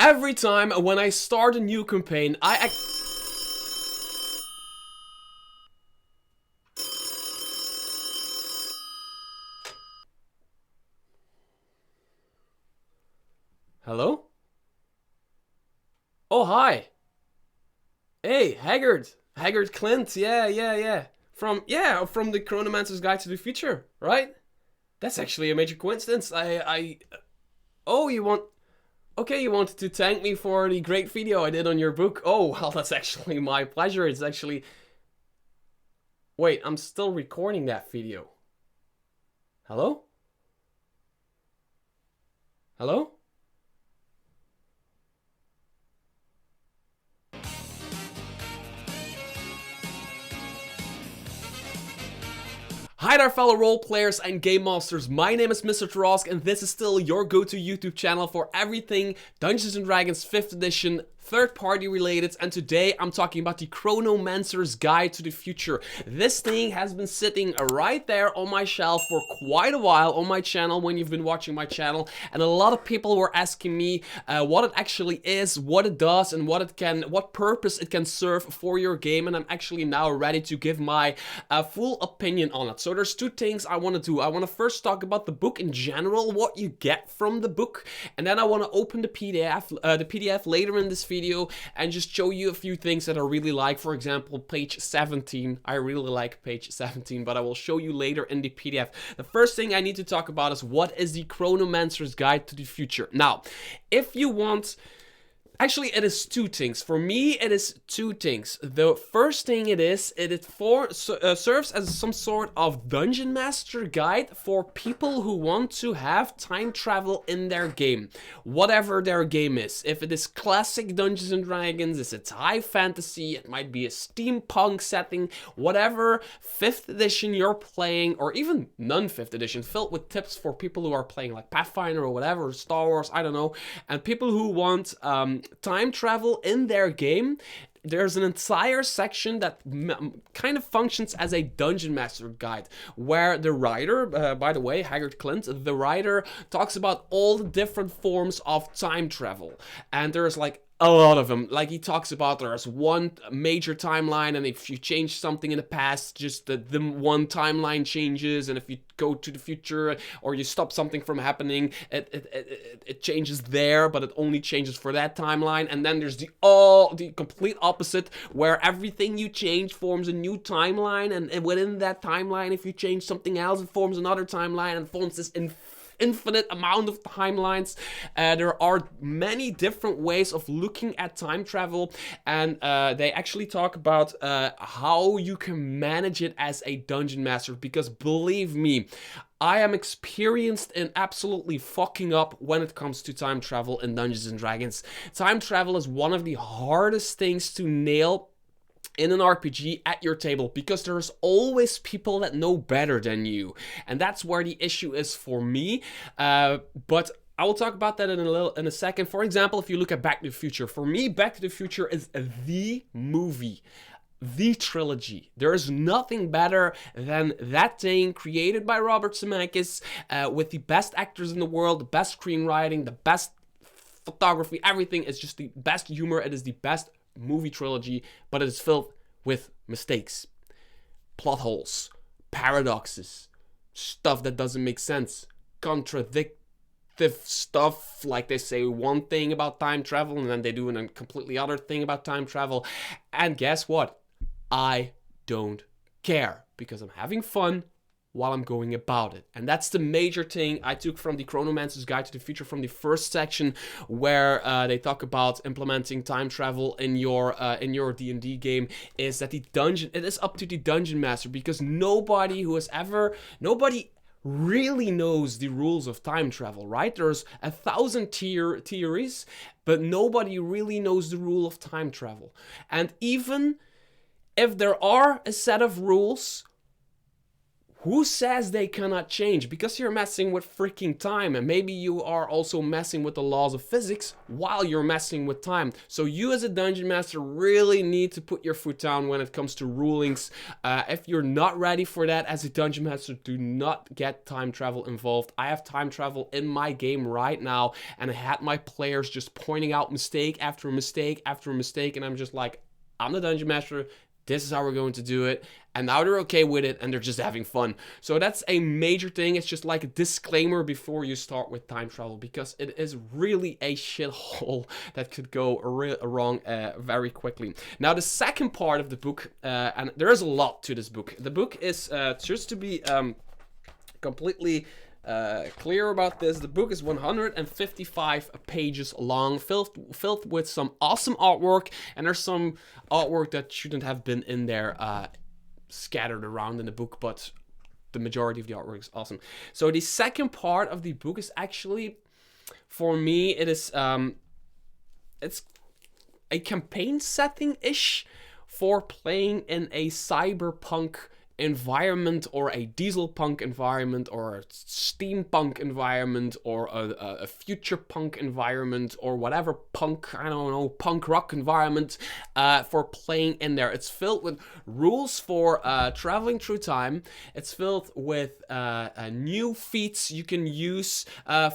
Every time when I start a new campaign, Hello? Oh, hi. Hey, Haggard Clint. Yeah. From the Chronomancer's Guide to the Future, right? That's actually a major coincidence. Oh, okay, you wanted to thank me for the great video I did on your book. Oh, well, that's actually my pleasure. It's actually... Wait, I'm still recording that video. Hello? Hello? Hi there fellow role players and game masters, my name is Mr. Trough and this is still your go-to YouTube channel for everything Dungeons & Dragons 5th edition, third party related, and today I'm talking about the Chronomancer's Guide to the Future. This thing has been sitting right there on my shelf for quite a while on my channel when you've been watching my channel, and a lot of people were asking me what it actually is, what it does, and what purpose it can serve for your game, and I'm actually now ready to give my full opinion on it. So there's two things I want to do. I want to first talk about the book in general, what you get from the book, and then I want to open the PDF later in this video and just show you a few things that I really like. For example, page 17. I really like page 17, but I will show you later in the PDF. The first thing I need to talk about is what is the Chronomancer's Guide to the Future. Now, if you want... Actually, it is two things. For me, it is two things. The first thing it serves as some sort of dungeon master guide for people who want to have time travel in their game. Whatever their game is. If it is classic Dungeons and Dragons, if it's high fantasy, it might be a steampunk setting, whatever 5th edition you're playing, or even non-5th edition, filled with tips for people who are playing like Pathfinder or whatever, Star Wars, I don't know, and people who want time travel in their game. There's an entire section that kind of functions as a dungeon master guide, where the writer, by the way, Haggard Clint, the writer talks about all the different forms of time travel, and there's like a lot of them. Like he talks about there's one major timeline, and if you change something in the past, just the one timeline changes, and if you go to the future or you stop something from happening, it changes there, but it only changes for that timeline. And then there's the complete opposite, where everything you change forms a new timeline, and within that timeline, if you change something else, it forms another timeline and forms this infinite amount of timelines. There are many different ways of looking at time travel, and they actually talk about how you can manage it as a dungeon master, because believe me, I am experienced in absolutely fucking up when it comes to time travel in Dungeons & Dragons. Time travel is one of the hardest things to nail in an RPG at your table, because there's always people that know better than you, and that's where the issue is for me. But I will talk about that in a second. For example, if you look at Back to the Future, for me, Back to the Future is the movie, the trilogy. There is nothing better than that thing created by Robert Zemeckis, with the best actors in the world, the best screenwriting, the best photography, everything is just the best humor. It is the best movie trilogy, but it is filled with mistakes, plot holes, paradoxes, stuff that doesn't make sense, contradictive stuff, like they say one thing about time travel and then they do a completely other thing about time travel. And guess what? I don't care, because I'm having fun while I'm going about it. And that's the major thing I took from the Chronomancer's Guide to the Future, from the first section, where they talk about implementing time travel in your D&D game, is that it is up to the dungeon master, because nobody really knows the rules of time travel, right? There's 1,000 theories, but nobody really knows the rule of time travel. And even if there are a set of rules, Who says they cannot change? Because you're messing with freaking time, and maybe you are also messing with the laws of physics while you're messing with time. So you as a dungeon master really need to put your foot down when it comes to rulings. If you're not ready for that as a dungeon master, do not get time travel involved. I have time travel in my game right now, and I had my players just pointing out mistake after mistake after mistake, and I'm just like, I'm the dungeon master. This is how we're going to do it. And now they're okay with it and they're just having fun. So that's a major thing. It's just like a disclaimer before you start with time travel, because it is really a shithole that could go wrong very quickly. Now, the second part of the book, and there is a lot to this book. The book is, just to be completely clear about this, the book is 155 pages long, filled with some awesome artwork, and there's some artwork that shouldn't have been in there scattered around in the book, but the majority of the artwork is awesome. So the second part of the book is actually, for me, it is it's a campaign setting-ish for playing in a cyberpunk environment, or a diesel punk environment, or a steampunk environment, or a future punk environment, or whatever punk, I don't know, punk rock environment for playing in there. It's filled with rules for traveling through time. It's filled with new feats you can use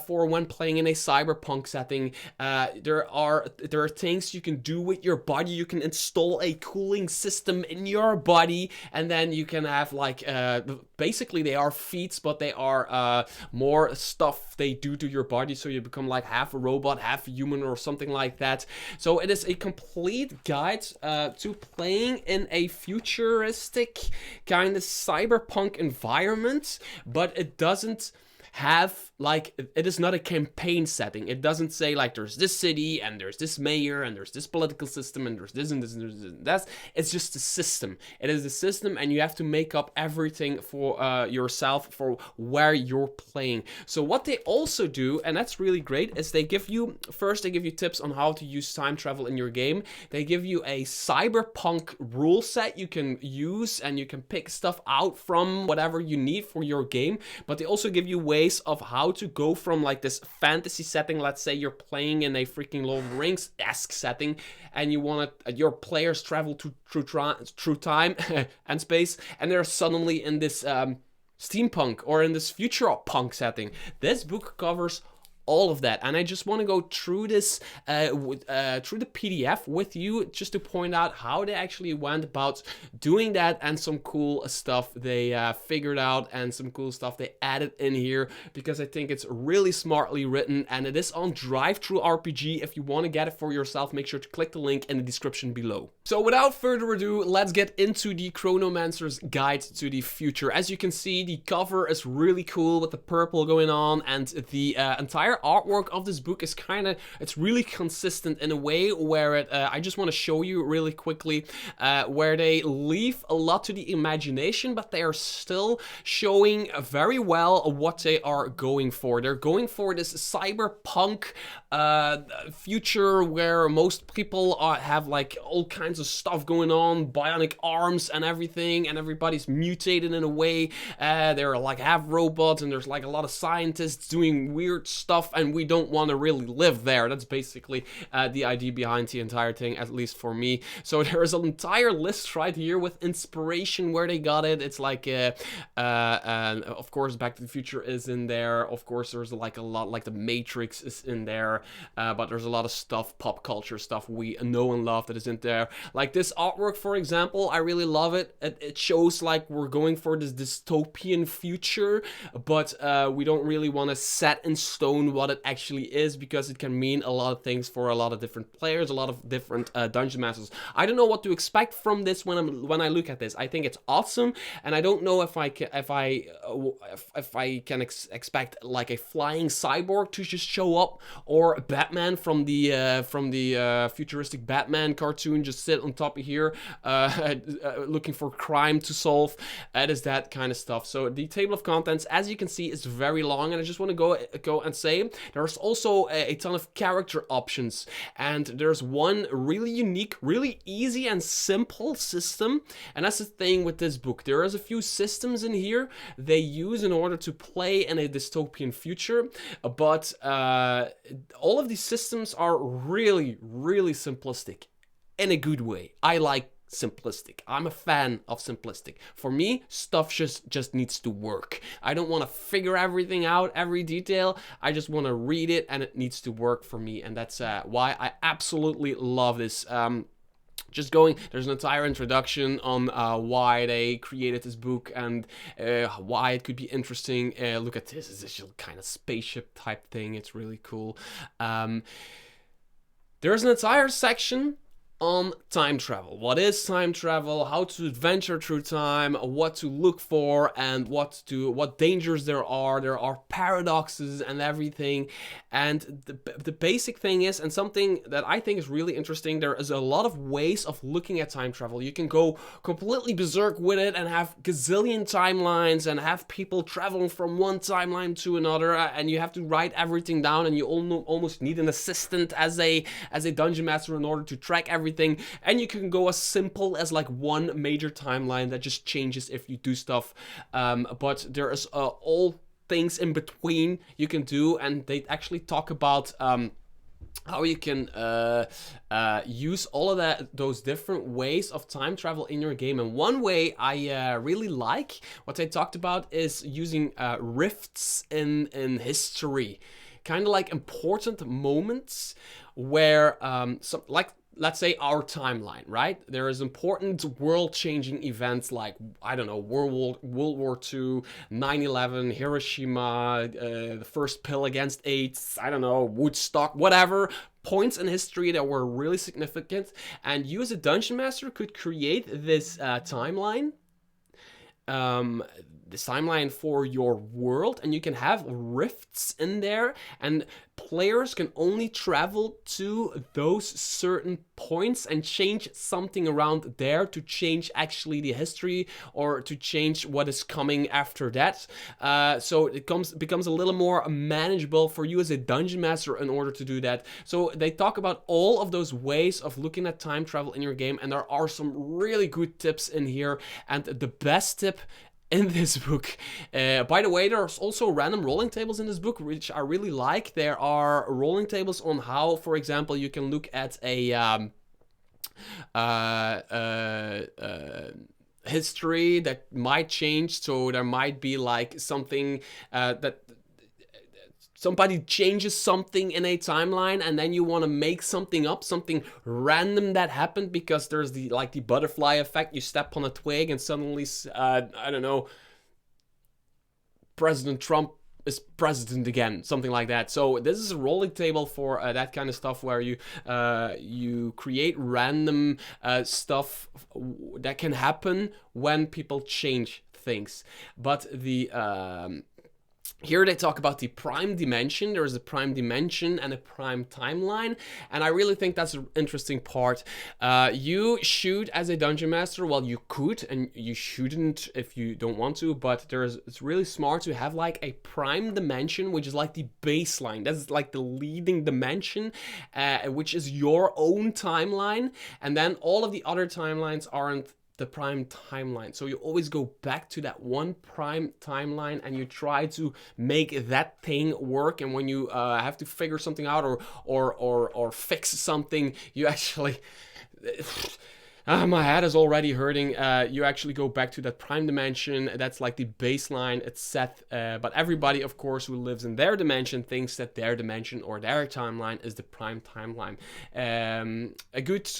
for when playing in a cyberpunk setting. There are things you can do with your body. You can install a cooling system in your body, and then you can have like basically they are feats, but they are more stuff they do to your body, so you become like half a robot, half a human, or something like that. So it is a complete guide to playing in a futuristic kind of cyberpunk environment, but it doesn't have, like, it is not a campaign setting. It doesn't say like there's this city and there's this mayor and there's this political system and there's this and this and this and that. It's just a system. It is a system, and you have to make up everything for yourself for where you're playing. So what they also do, and that's really great, is they give you tips on how to use time travel in your game. They give you a cyberpunk rule set you can use, and you can pick stuff out from whatever you need for your game, but they also give you ways of how to go from like this fantasy setting. Let's say you're playing in a freaking Lord of the Rings-esque setting, and you want your players travel through time and space, and they're suddenly in this steampunk or in this future punk setting. This book covers all of that, and I just want to go through this through the PDF with you, just to point out how they actually went about doing that, and some cool stuff they figured out, and some cool stuff they added in here, because I think it's really smartly written, and it is on DriveThruRPG. If you want to get it for yourself, make sure to click the link in the description below. So without further ado, let's get into the Chronomancer's Guide to the Future. As you can see, the cover is really cool with the purple going on, and the entire artwork of this book is it's really consistent in a way where it, I just want to show you really quickly, where they leave a lot to the imagination, but they are still showing very well what they are going for. They're going for this cyberpunk future where most people have like all kinds of stuff going on, bionic arms and everything, and everybody's mutated in a way. They're like half robots, and there's like a lot of scientists doing weird stuff, and we don't want to really live there. That's basically the idea behind the entire thing, at least for me. So there is an entire list right here with inspiration where they got it. It's like, of course, Back to the Future is in there. Of course, there's like a lot, like the Matrix is in there. But there's a lot of stuff, pop culture stuff we know and love, that is in there. Like this artwork, for example, I really love it. It shows like we're going for this dystopian future, but we don't really want to set in stone what it actually is, because it can mean a lot of things for a lot of different players, a lot of different dungeon masters. I don't know what to expect from this when I look at this. I think it's awesome, and I don't know if I can expect like a flying cyborg to just show up, or Batman from the futuristic Batman cartoon just sit on top of here looking for crime to solve. It is that kind of stuff. So the table of contents, as you can see, is very long, and I just want to go and say game. There's also a ton of character options, and there's one really unique, really easy and simple system, and that's the thing with this book. There is a few systems in here they use in order to play in a dystopian future, but all of these systems are really, really simplistic in a good way. I like simplistic. I'm a fan of simplistic. For me, stuff just needs to work. I don't want to figure everything out, every detail. I just want to read it, and it needs to work for me, and that's why I absolutely love this. Just going, there's an entire introduction on why they created this book and why it could be interesting. Look at this, it's this kind of spaceship type thing. It's really cool. There's an entire section on time travel. What is time travel, how to adventure through time, what to look for, and what dangers there are. There are paradoxes and everything. And the basic thing is, and something that I think is really interesting, there is a lot of ways of looking at time travel. You can go completely berserk with it and have gazillion timelines and have people traveling from one timeline to another, and you have to write everything down, and you almost need an assistant as a dungeon master in order to track everything. And you can go as simple as like one major timeline that just changes if you do stuff, but there is all things in between you can do, and they actually talk about how you can use all of those different ways of time travel in your game. And one way I really like, what they talked about, is using rifts in history, kind of like important moments where let's say our timeline, right? There is important world-changing events like, I don't know, World War II, 9/11, Hiroshima, the first pill against AIDS, I don't know, Woodstock, whatever. Points in history that were really significant. And you as a dungeon master could create this timeline. This timeline for your world, and you can have rifts in there, and players can only travel to those certain points and change something around there to change actually the history or to change what is coming after that. So it becomes a little more manageable for you as a dungeon master in order to do that. So they talk about all of those ways of looking at time travel in your game, and there are some really good tips in here. And the best tip in this book, by the way, there's also random rolling tables in this book, which I really like. There are rolling tables on how, for example, you can look at a history that might change. So there might be like something that somebody changes something in a timeline, and then you want to make something up, something random that happened, because there's the butterfly effect. You step on a twig and suddenly, I don't know, President Trump is president again, something like that. So this is a rolling table for that kind of stuff, where you create random stuff that can happen when people change things. But here they talk about the prime dimension. There is a prime dimension and a prime timeline, and I really think that's an interesting part. You should, as a dungeon master, well, you could, and you shouldn't if you don't want to, but it's really smart to have like a prime dimension, which is like the baseline. That's like the leading dimension, which is your own timeline, and then all of the other timelines aren't the prime timeline. So you always go back to that one prime timeline, and you try to make that thing work. And when you have to figure something out or fix something, you actually my head is already hurting. You actually go back to that prime dimension. That's like the baseline. It's set, but everybody, of course, who lives in their dimension thinks that their dimension or their timeline is the prime timeline. A good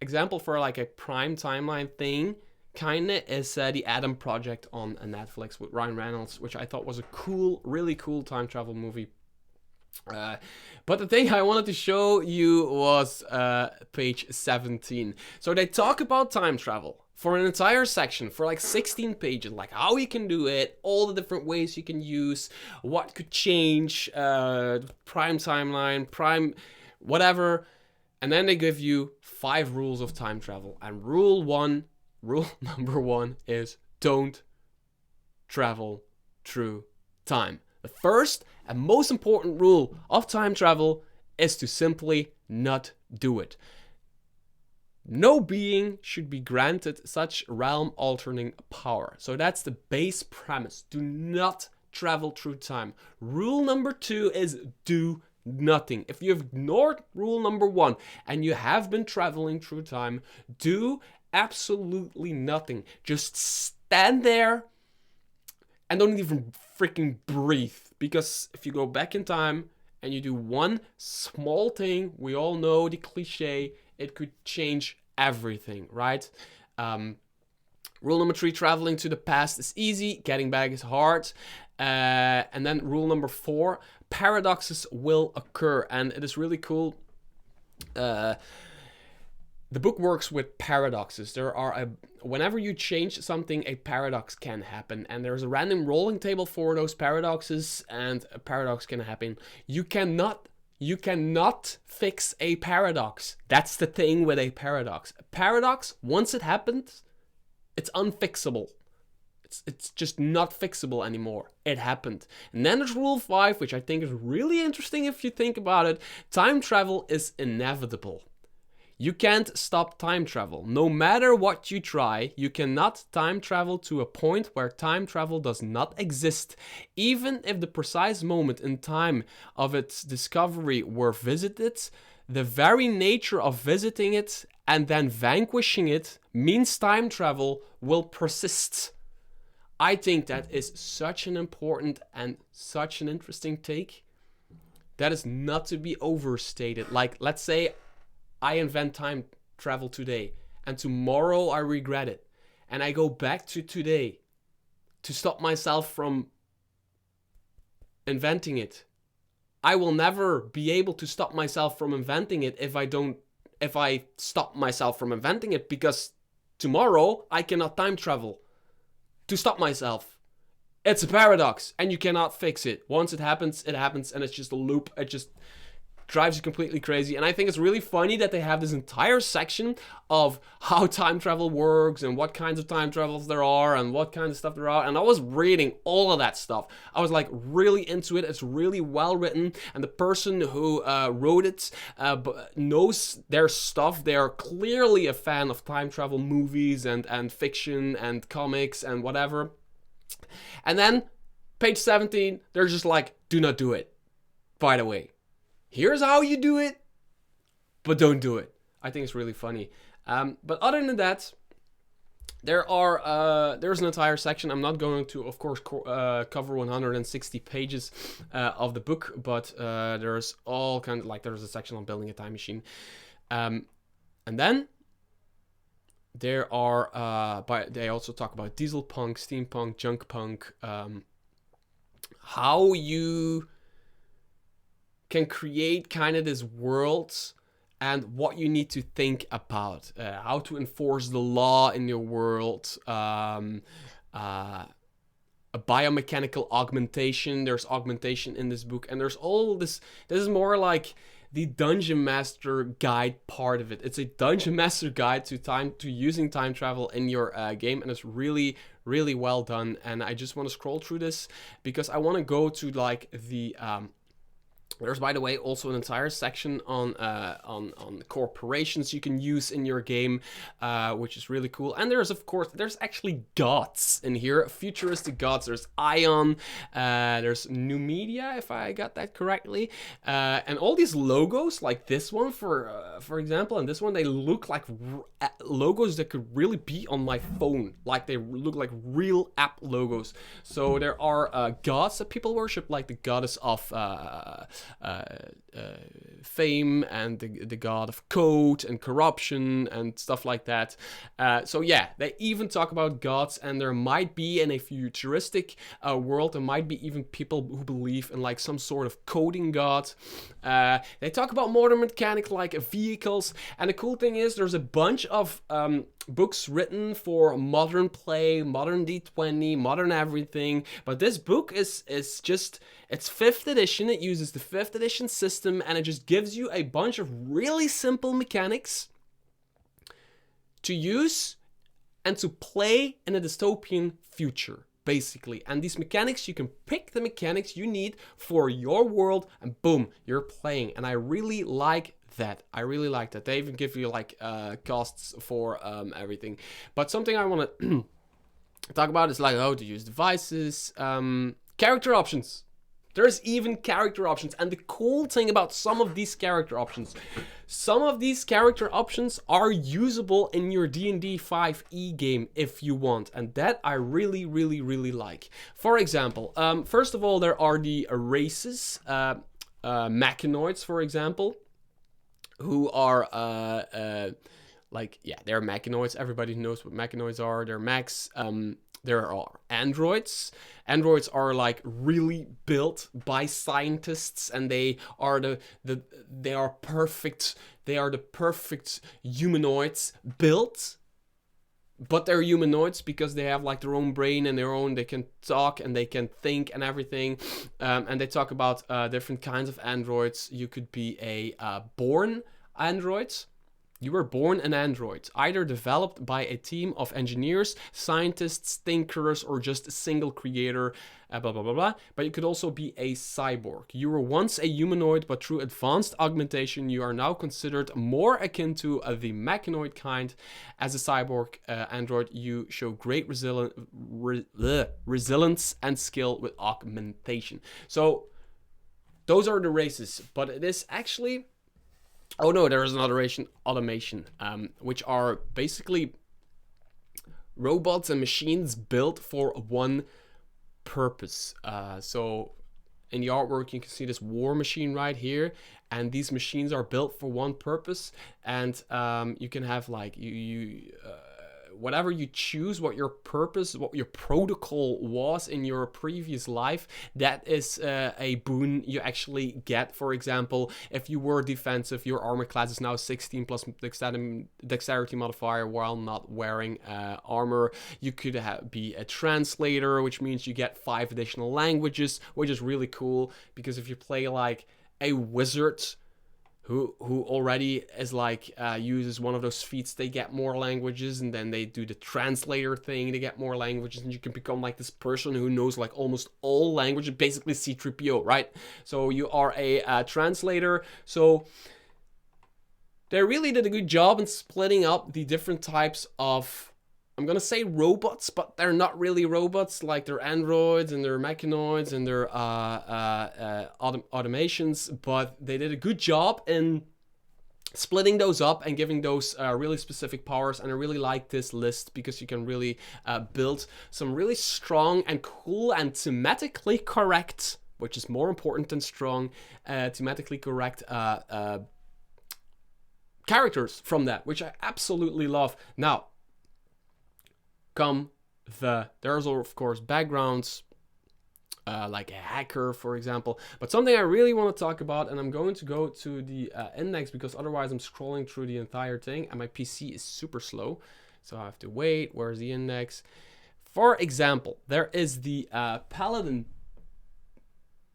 example for like a prime timeline thing kinda is the Adam Project on Netflix with Ryan Reynolds, which I thought was a cool, really cool time travel movie. But the thing I wanted to show you was page 17. So they talk about time travel for an entire section, for like 16 pages, like how you can do it, all the different ways you can use, what could change, prime timeline, prime whatever. And then they give you 5 rules of time travel. And rule number 1 is don't travel through time. The first And most important rule of time travel is to simply not do it. No being should be granted such realm-altering power. So that's the base premise. Do not travel through time. Rule number 2 is do nothing. If you've ignored rule number 1 and you have been traveling through time, do absolutely nothing. Just stand there and don't even freaking breathe. Because if you go back in time and you do one small thing, we all know the cliche, it could change everything, right? Rule number 3, traveling to the past is easy, getting back is hard. And then rule number 4, paradoxes will occur. And it is really cool. The book works with paradoxes. There are whenever you change something, a paradox can happen. And there's a random rolling table for those paradoxes, and a paradox can happen. You cannot fix a paradox. That's the thing with a paradox. A paradox, once it happens, it's unfixable. It's just not fixable anymore. It happened. And then there's rule 5, which I think is really interesting if you think about it. Time travel is inevitable. You can't stop time travel. No matter what you try, you cannot time travel to a point where time travel does not exist. Even if the precise moment in time of its discovery were visited, the very nature of visiting it and then vanquishing it means time travel will persist. I think that is such an important and such an interesting take. That is not to be overstated. Like, let's say I invent time travel today, and tomorrow I regret it, and I go back to today to stop myself from inventing it. I will never be able to stop myself from inventing it if I stop myself from inventing it, because tomorrow I cannot time travel to stop myself. It's a paradox, and you cannot fix it. Once it happens, and it's just a loop. It just drives you completely crazy. And I think it's really funny that they have this entire section of how time travel works and what kinds of time travels there are and what kinds of stuff there are. And I was reading all of that stuff. I was like really into it. It's really well written, and the person who wrote it knows their stuff. They are clearly a fan of time travel movies and fiction and comics and whatever. And then page 17, they're just like, do not do it. By the way, here's how you do it, but don't do it. I think it's really funny. But other than that, there's an entire section. I'm not going to, of course, cover 160 pages of the book, but there's all kinds of, like, there's a section on building a time machine. And then there are, they also talk about diesel punk, steampunk, junk punk, how you can create kind of this world and what you need to think about, how to enforce the law in your world, a biomechanical augmentation. There's augmentation in this book, and there's all this. This is more like the Dungeon Master guide part of it. It's a Dungeon Master guide to using time travel in your game, and it's really, really well done. And I just want to scroll through this because I want to go to like the there's, by the way, also an entire section on corporations you can use in your game, which is really cool. And there's, of course, there's actually gods in here, futuristic gods. There's Ion, there's New Media, if I got that correctly, and all these logos, like this one, for example, and this one, they look like logos that could really be on my phone. Like, they look like real app logos. So there are gods that people worship, like the goddess of fame and the god of code and corruption and stuff like that. So yeah, they even talk about gods, and there might be in a futuristic world, there might be even people who believe in like some sort of coding god. They talk about modern mechanics like vehicles, and the cool thing is there's a bunch of books written for modern play, modern D20, modern everything, but this book is just, it's 5th edition. It uses the 5th edition system, and it just gives you a bunch of really simple mechanics to use and to play in a dystopian future. basically. And these mechanics, you can pick the mechanics you need for your world, and boom, you're playing. And I really like that. I really like that. They even give you like costs for everything. But something I want to talk about is like how to use devices, character options. There's even character options, and the cool thing about some of these character options are usable in your D&D 5e game if you want, and that I really like. For example, first of all, there are the races, mechanoids, for example, who are like, yeah, they're mechanoids. Everybody knows what mechanoids are. They're mechs. There are androids. Androids are like really built by scientists, and they are they are perfect. They are the perfect humanoids built. But they're humanoids because they have like their own brain and they can talk and they can think and everything. And they talk about different kinds of androids. You could be a born android. You were born an android, either developed by a team of engineers, scientists, thinkers, or just a single creator, blah, blah, blah, blah. But you could also be a cyborg. You were once a humanoid, but through advanced augmentation, you are now considered more akin to the mechanoid kind. As a cyborg android, you show great resilience and skill with augmentation. So those are the races, but it is actually... Oh no, there is another automation, which are basically robots and machines built for one purpose. So in the artwork, you can see this war machine right here, and these machines are built for one purpose. And you can have like whatever you choose, what your purpose, what your protocol was in your previous life, that is a boon you actually get. For example, if you were defensive, your armor class is now 16 plus dexterity modifier while not wearing armor. You could be a translator, which means you get 5 additional languages, which is really cool, because if you play like a wizard who already is like uses one of those feats, they get more languages, and then they do the translator thing, they get more languages, and you can become like this person who knows like almost all languages, basically C-3PO, right? So you are a translator. So they really did a good job in splitting up the different types of, I'm gonna say robots, but they're not really robots. Like they're androids and they're mechanoids and they're automations, but they did a good job in splitting those up and giving those really specific powers. And I really like this list because you can really build some really strong and cool and thematically correct, which is more important than strong, thematically correct characters from that, which I absolutely love. Now, there's of course backgrounds, like a hacker, for example. But something I really want to talk about, and I'm going to go to the index because otherwise I'm scrolling through the entire thing and my PC is super slow. So I have to wait. Where's the index? For example, there is the Paladin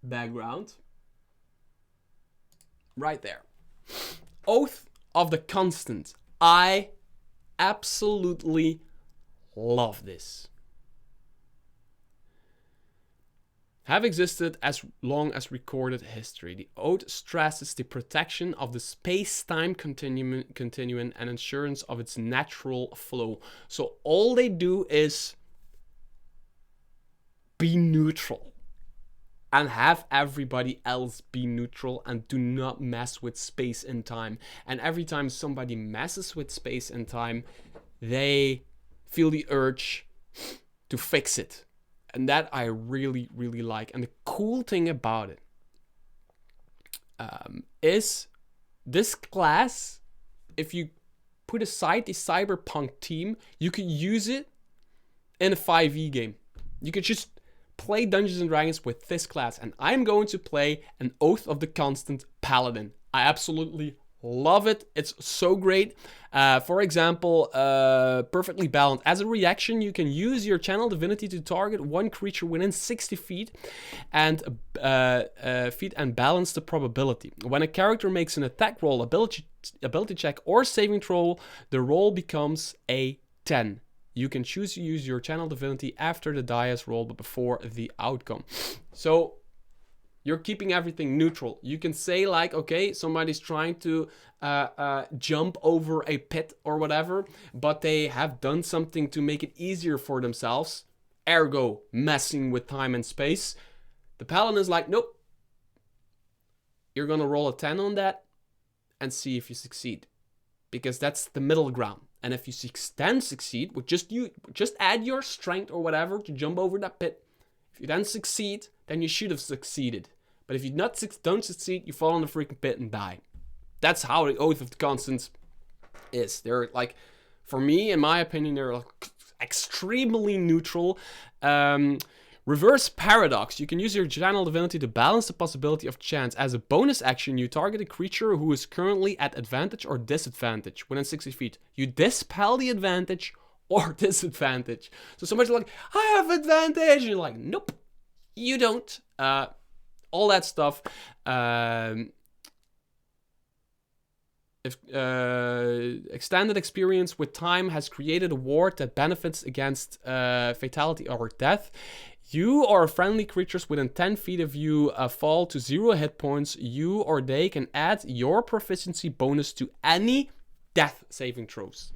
background right there. Oath of the Constant. I absolutely love this. Have existed as long as recorded history. The Oath stresses the protection of the space-time continuum and assurance of its natural flow. So all they do is be neutral and have everybody else be neutral and do not mess with space and time. And every time somebody messes with space and time, they feel the urge to fix it. And that I really like. And the cool thing about it is this class, if you put aside the cyberpunk theme, you could use it in a 5e game. You could just play Dungeons & Dragons with this class. And I'm going to play an Oath of the Constant Paladin. I absolutely love it. It's so great. For example, perfectly balanced. As a reaction, you can use your channel divinity to target one creature within 60 feet and balance the probability. When a character makes an attack roll, ability check, or saving throw, the roll becomes a 10. You can choose to use your channel divinity after the die is rolled, but before the outcome. So you're keeping everything neutral. You can say like, okay, somebody's trying to jump over a pit or whatever, but they have done something to make it easier for themselves, ergo messing with time and space. The paladin is like, nope. You're gonna roll a 10 on that and see if you succeed, because that's the middle ground. And if you then succeed with just add your strength or whatever to jump over that pit. If you then succeed, then you should have succeeded. But if you don't succeed, you fall in the freaking pit and die. That's how the Oath of the Constant is. They're like, for me, in my opinion, they're like extremely neutral. Reverse Paradox. You can use your channel divinity to balance the possibility of chance. As a bonus action, you target a creature who is currently at advantage or disadvantage within 60 feet. You dispel the advantage or disadvantage. So somebody's like, I have advantage. And you're like, nope, you don't. All that stuff. Extended experience with time has created a ward that benefits against fatality or death. You or friendly creatures within 10 feet of you fall to 0 hit points. You or they can add your proficiency bonus to any death saving throws.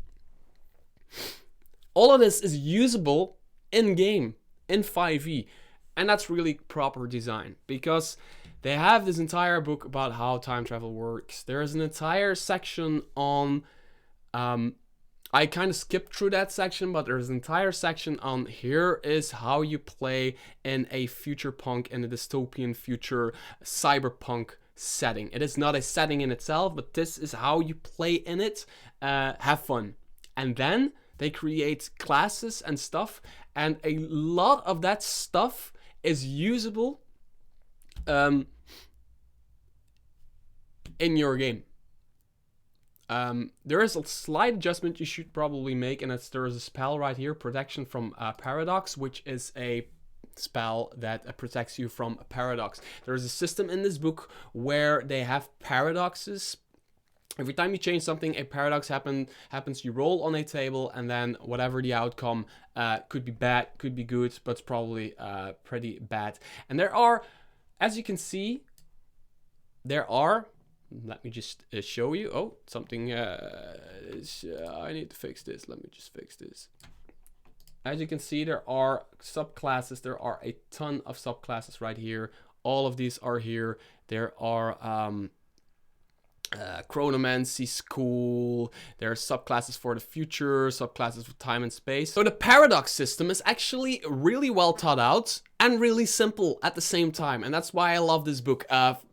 All of this is usable in-game, in 5e. And that's really proper design, because they have this entire book about how time travel works. There is an entire section on... I kind of skipped through that section, but there's an entire section on here is how you play in a future punk, in a dystopian future cyberpunk setting. It is not a setting in itself, but this is how you play in it. Have fun. And then they create classes and stuff, and a lot of that stuff is usable in your game. There is a slight adjustment you should probably make, and there is a spell right here, Protection from Paradox, which is a spell that protects you from a paradox. There is a system in this book where they have paradoxes. Every time you change something, a paradox happens. You roll on a table, and then whatever the outcome, could be bad, could be good, but it's probably pretty bad. And there are, as you can see, there are. Let me just show you. Oh, something. I need to fix this. Let me just fix this. As you can see, there are subclasses. There are a ton of subclasses right here. All of these are here. There are Chronomancer school. There are subclasses for the future, subclasses for time and space. So the paradox system is actually really well thought out and really simple at the same time. And that's why I love this book.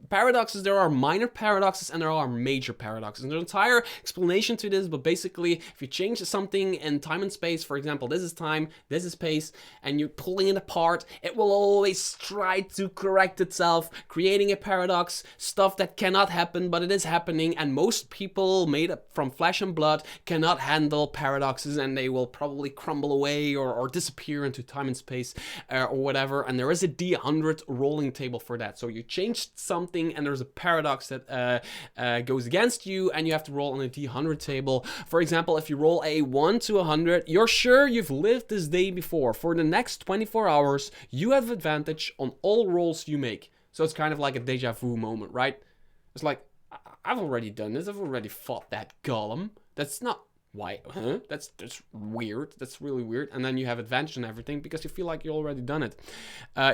Paradoxes, there are minor paradoxes and there are major paradoxes. And there's an entire explanation to this, but basically, if you change something in time and space, for example, this is time, this is space, and you're pulling it apart, it will always try to correct itself, creating a paradox, stuff that cannot happen, but it is happening, and most people made up from flesh and blood cannot handle paradoxes, and they will probably crumble away or disappear into time and space or whatever, and there is a D100 rolling table for that. So you changed something, and there's a paradox that goes against you, and you have to roll on a D100 table. For example, if you roll a 1 to 100, you're sure you've lived this day before. For the next 24 hours, you have advantage on all rolls you make. So it's kind of like a deja vu moment, right? It's like, I've already done this. I've already fought that golem. That's not... Why? Huh? That's weird. That's really weird. And then you have advantage on everything because you feel like you already done it.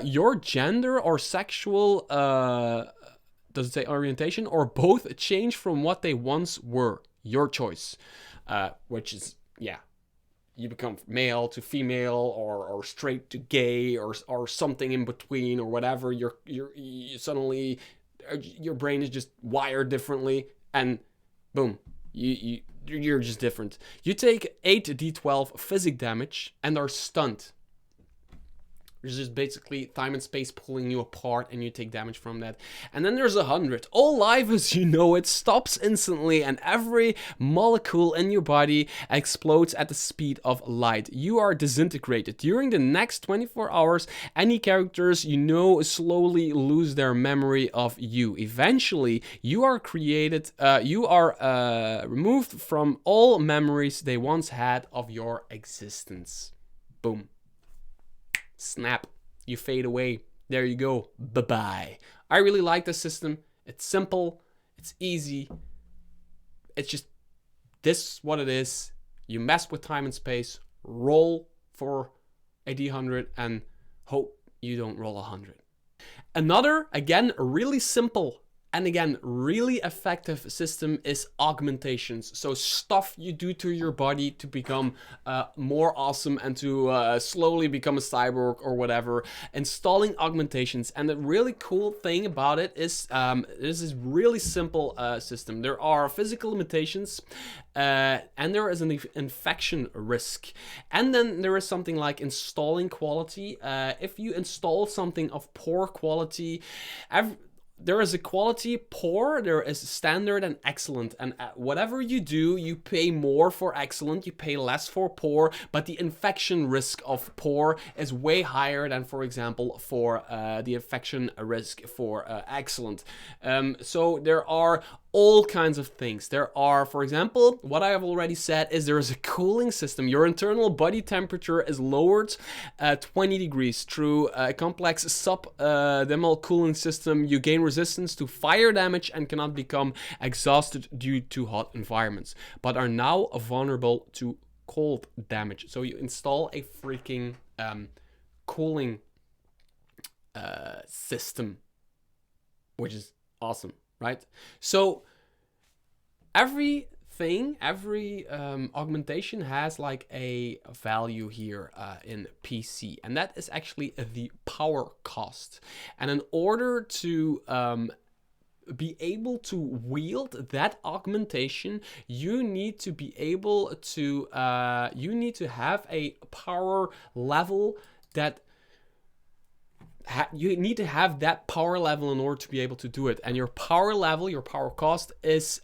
Your gender or sexual... does it say orientation? Or both change from what they once were. Your choice. Which is, yeah. You become male to female or straight to gay or something in between or whatever. You suddenly... your brain is just wired differently. And boom. You're just different. You take 8d12 physic damage and are stunned. It's just basically time and space pulling you apart and you take damage from that. And then there's 100. All life as you know it stops instantly and every molecule in your body explodes at the speed of light. You are disintegrated. During the next 24 hours, any characters you know slowly lose their memory of you. Eventually, you are removed from all memories they once had of your existence. Boom. Snap, you fade away. There you go. Bye-bye. I really like this system. It's simple. It's easy. It's just, this is what it is. You mess with time and space, roll for a D100 and hope you don't roll 100. Another, again, really simple and again, really effective system is augmentations. So stuff you do to your body to become more awesome and to slowly become a cyborg or whatever. Installing augmentations. And the really cool thing about it is this is really simple system. There are physical limitations and there is an infection risk. And then there is something like installing quality. If you install something of poor quality, there is a quality poor, there is standard and excellent, and whatever you do, you pay more for excellent, you pay less for poor, but the infection risk of poor is way higher than, for example, for the infection risk for excellent. So there are all kinds of things. There are, for example, what I have already said is there is a cooling system. Your internal body temperature is lowered 20 degrees through a complex subdermal cooling system. You gain resistance to fire damage and cannot become exhausted due to hot environments, but are now vulnerable to cold damage. So you install a freaking cooling system, which is awesome, right? So every augmentation has like a value here in PC, and that is actually the power cost. And in order to be able to wield that augmentation, you need to be able to have a power level that you need to have that power level in order to be able to do it. And your power level, your power cost is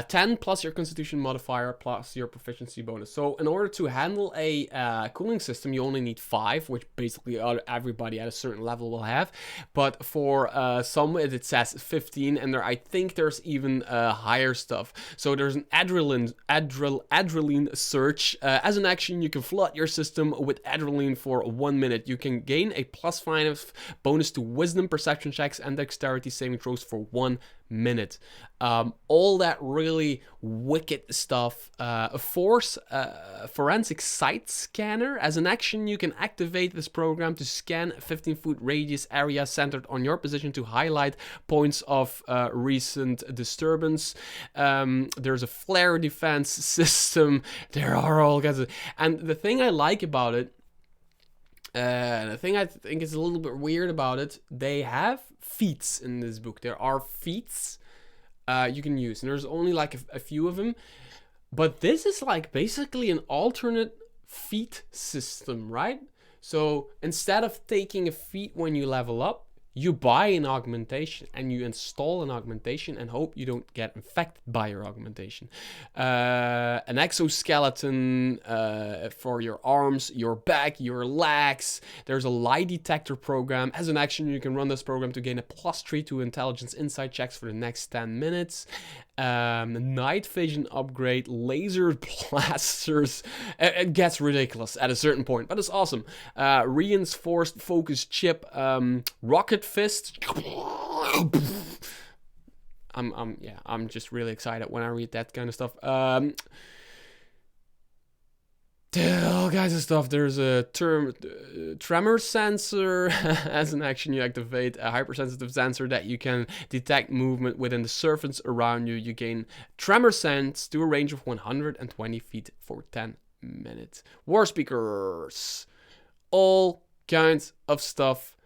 10 plus your constitution modifier plus your proficiency bonus. So in order to handle a cooling system, you only need 5, which basically everybody at a certain level will have. But for some, it says 15, and I think there's even higher stuff. So there's an adrenaline surge. As an action, you can flood your system with adrenaline for 1 minute. You can gain a +5 bonus to wisdom, perception checks, and dexterity saving throws for 1 minute. All that really wicked stuff. Forensic site scanner. As an action, you can activate this program to scan a 15-foot radius area centered on your position to highlight points of recent disturbance. There's a flare defense system. There are all kinds of, and the thing I like about it, the thing I think is a little bit weird about it, they have feats in this book. There are feats you can use, and there's only like a few of them. But this is like basically an alternate feat system, right? So instead of taking a feat when you level up, you buy an augmentation and you install an augmentation and hope you don't get infected by your augmentation. An exoskeleton for your arms, your back, your legs. There's a lie detector program. As an action, you can run this program to gain a +3 to intelligence insight checks for the next 10 minutes. Night vision upgrade, laser blasters. It gets ridiculous at a certain point, but it's awesome. Reinforced focus chip, rocket fist. I'm just really excited when I read that kind of stuff. All kinds of stuff. There's a tremor sensor. As an action, you activate a hypersensitive sensor that you can detect movement within the surface around you. You gain tremor sense to a range of 120 feet for 10 minutes. War speakers. All kinds of stuff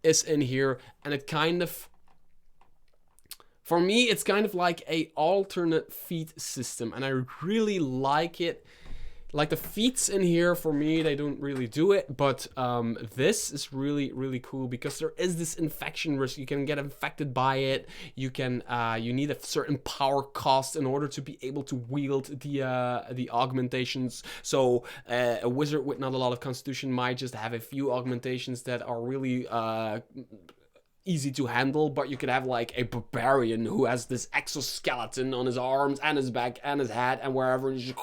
is in here, and it kind of, for me, it's kind of like a alternate feat system, and I really like it. like the feats in here for me, they don't really do it, but this is really cool because there is this infection risk. You can get infected by it. You can you need a certain power cost in order to be able to wield the augmentations. So a wizard with not a lot of constitution might just have a few augmentations that are really easy to handle, but you could have like a barbarian who has this exoskeleton on his arms and his back and his head and wherever, it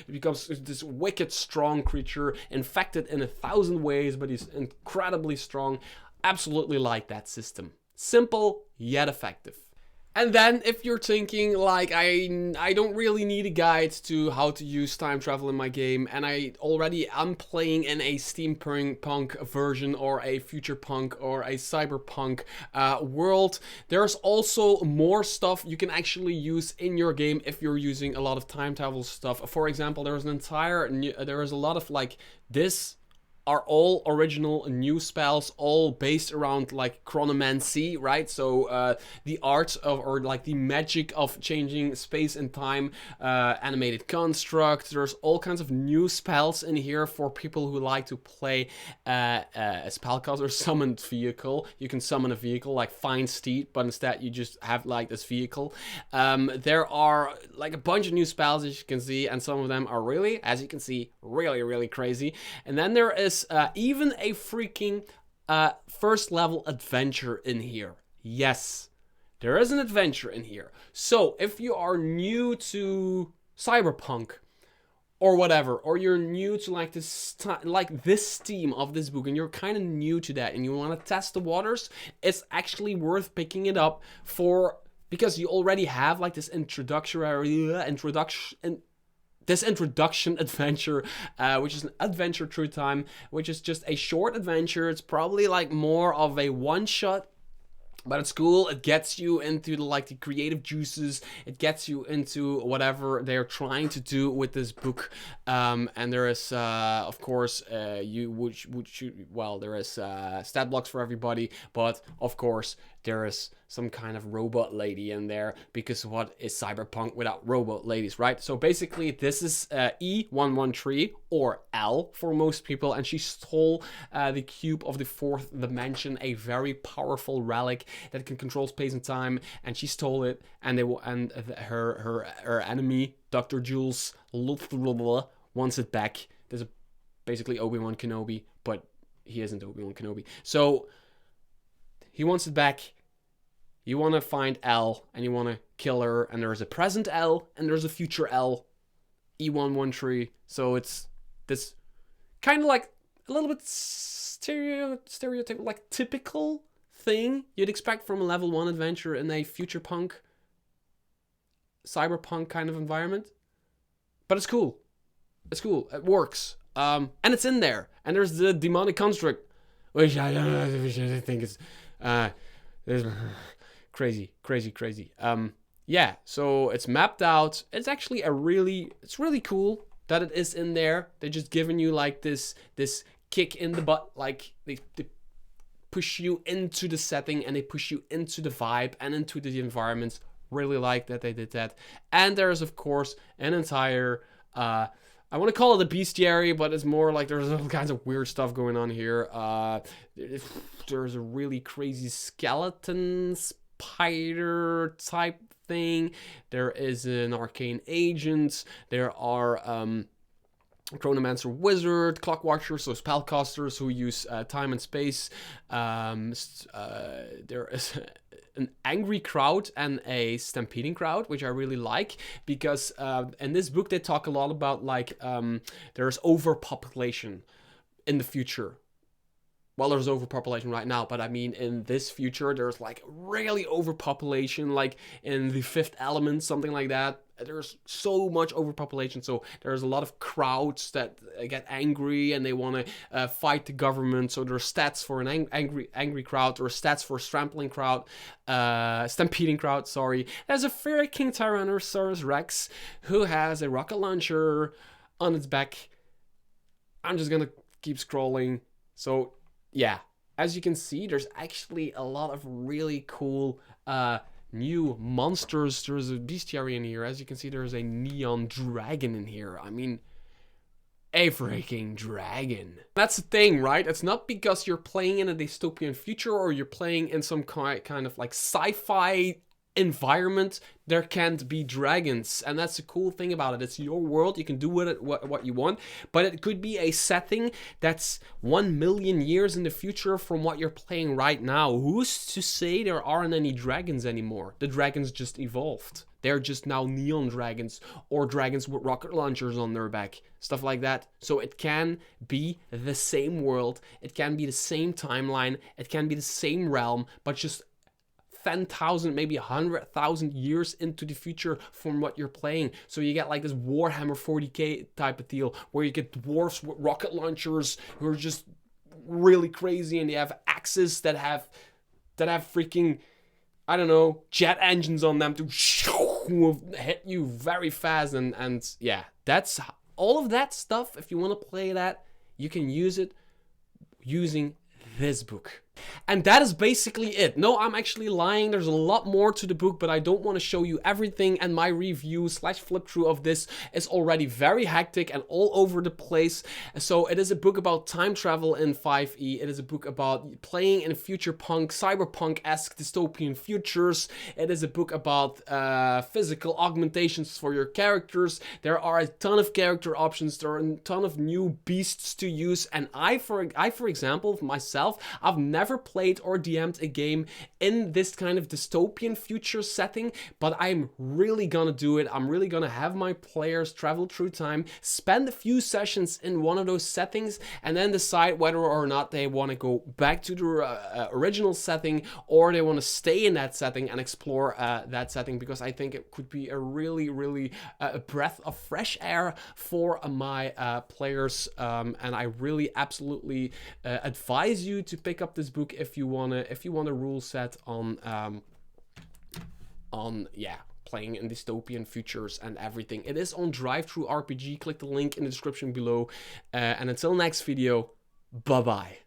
becomes this wicked strong creature, infected in 1,000 ways, but he's incredibly strong. Absolutely like that system. Simple yet effective. And then if you're thinking like, I don't really need a guide to how to use time travel in my game, and I'm playing in a steampunk version or a future punk or a cyberpunk world, there's also more stuff you can actually use in your game if you're using a lot of time travel stuff. For example, there is a lot of like this are all original new spells, all based around like Chronomancy, right? So the art of, or like the magic of changing space and time, animated construct. There's all kinds of new spells in here for people who like to play a spellcaster summoned vehicle. You can summon a vehicle like Find Steed, but instead you just have like this vehicle. There are like a bunch of new spells, as you can see, and some of them are really, as you can see, really crazy. And then there is even a freaking first level adventure in here. Yes, there is an adventure in here. So if you are new to cyberpunk or whatever, or you're new to like this theme of this book, and you're kind of new to that and you want to test the waters, it's actually worth picking it up because you already have like this introduction adventure, which is an adventure through time, which is just a short adventure. It's probably like more of a one-shot, but it's cool. It gets you into the creative juices. It gets you into whatever they're trying to do with this book. And there is, of course, there is stat blocks for everybody, but of course there is some kind of robot lady in there, because what is cyberpunk without robot ladies, right? So basically this is E113, or L for most people, and she stole the cube of the 4th dimension, a very powerful relic that can control space and time, and she stole it, and her enemy, Dr. Jules wants it back. There's basically Obi-Wan Kenobi, but he isn't Obi-Wan Kenobi. So he wants it back. You want to find L, and you want to kill her, and there's a present L, and there's a future L, E113. So it's this kind of like a little bit stereotypical, like typical thing you'd expect from a level 1 adventure in a future punk, cyberpunk kind of environment. But it's cool. It's cool. It works. And it's in there. And there's the demonic construct, which I think is crazy. Yeah, so it's mapped out. It's actually it's really cool that it is in there. They're just giving you like this kick in the butt, like they push you into the setting and they push you into the vibe and into the environments. Really like that they did that. And there's of course an entire I want to call it a bestiary, but it's more like there's all kinds of weird stuff going on here. There's a really crazy skeleton spider type thing. There is an arcane agent. There are Chronomancer wizard, clock watchers, so spellcasters who use time and space. There is an angry crowd and a stampeding crowd, which I really like, because in this book they talk a lot about like there's overpopulation in the future. Well, there's overpopulation right now, but I mean in this future there's like really overpopulation, like in the 5th element, something like that. There's so much overpopulation, so there's a lot of crowds that get angry and they want to fight the government. So there's stats for an angry crowd, or stats for stampeding crowd. Sorry, there's a freaking Tyrannosaurus Rex who has a rocket launcher on its back. I'm just gonna keep scrolling. So yeah, as you can see, there's actually a lot of really cool new monsters. There's a bestiary in here. As you can see, there's a neon dragon in here. I mean, a freaking dragon. That's the thing, right? It's not because you're playing in a dystopian future or you're playing in some kind of like sci-fi environment, there can't be dragons. And that's the cool thing about it. It's your world. You can do with it what you want, but it could be a setting that's 1 million years in the future from what you're playing right now. Who's to say there aren't any dragons anymore? The dragons just evolved. They're just now neon dragons or dragons with rocket launchers on their back, stuff like that. So it can be the same world, it can be the same timeline, it can be the same realm, but just 10,000, maybe 100,000 years into the future from what you're playing. So you get like this Warhammer 40k type of deal where you get dwarves with rocket launchers who are just really crazy, and they have axes that have freaking, I don't know, jet engines on them to hit you very fast. And yeah, that's all of that stuff. If you want to play that, you can use it using this book. And that is basically it. No, I'm actually lying. There's a lot more to the book, but I don't want to show you everything. And my review / flip through of this is already very hectic and all over the place. So it is a book about time travel in 5e. It is a book about playing in future punk, cyberpunk-esque dystopian futures. It is a book about physical augmentations for your characters. There are a ton of character options. There are a ton of new beasts to use. And I, for example, myself, I've never played or DM'd a game in this kind of dystopian future setting, but I'm really gonna do it. I'm really gonna have my players travel through time, spend a few sessions in one of those settings, and then decide whether or not they want to go back to the original setting, or they want to stay in that setting and explore that setting, because I think it could be a really a breath of fresh air for my players, and I really absolutely advise you to pick up this book if you wanna rule set on playing in dystopian futures and everything. It is on Drive-Thru RPG. Click the link in the description below, and until next video, bye bye.